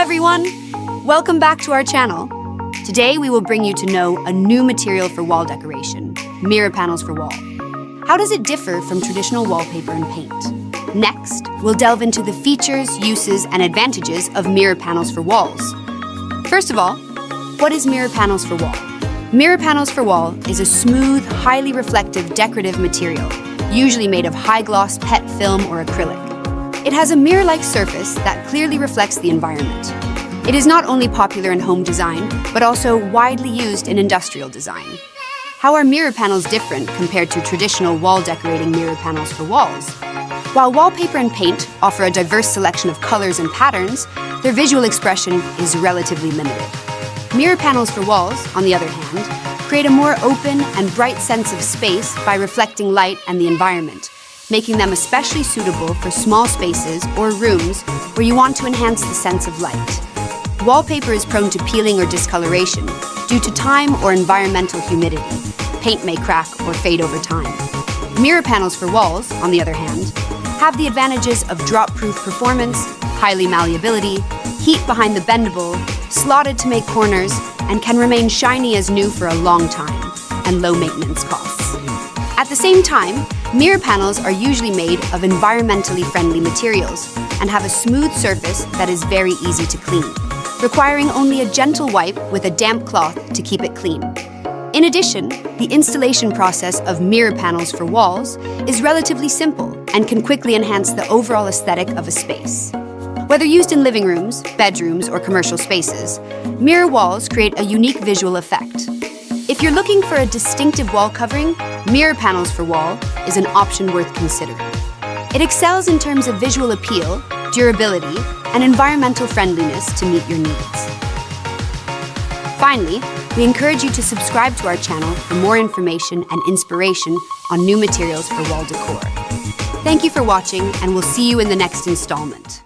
everyone! Welcome back to our channel. Today we will bring you to know a new material for wall decoration, mirror panels for wall. How does it differ from traditional wallpaper and paint? Next, we'll delve into the features, uses, and advantages of mirror panels for walls. First of all, what is mirror panels for wall? Mirror panels for wall is a smooth, highly reflective decorative material, usually made of high-gloss PET film or acrylic. It has a mirror-like surface that clearly reflects the environment. It is not only popular in home design, but also widely used in industrial design. How are mirror panels different compared to traditional wall decorating mirror panels for walls? While wallpaper and paint offer a diverse selection of colors and patterns, their visual expression is relatively limited. Mirror panels for walls, on the other hand, create a more open and bright sense of space by reflecting light and the environment, making them especially suitable for small spaces or rooms where you want to enhance the sense of light. Wallpaper is prone to peeling or discoloration due to time or environmental humidity. Paint may crack or fade over time. Mirror panels for walls, on the other hand, have the advantages of drop-proof performance, highly malleability, heat behind the bendable, slotted to make corners, and can remain shiny as new for a long time, and low maintenance costs. At the same time, mirror panels are usually made of environmentally friendly materials and have a smooth surface that is very easy to clean, requiring only a gentle wipe with a damp cloth to keep it clean. In addition, the installation process of mirror panels for walls is relatively simple and can quickly enhance the overall aesthetic of a space. Whether used in living rooms, bedrooms, or commercial spaces, mirror walls create a unique visual effect. If you're looking for a distinctive wall covering, mirror panels for wall is an option worth considering. It excels in terms of visual appeal, durability, and environmental friendliness to meet your needs. Finally, we encourage you to subscribe to our channel for more information and inspiration on new materials for wall decor. Thank you for watching, and we'll see you in the next installment.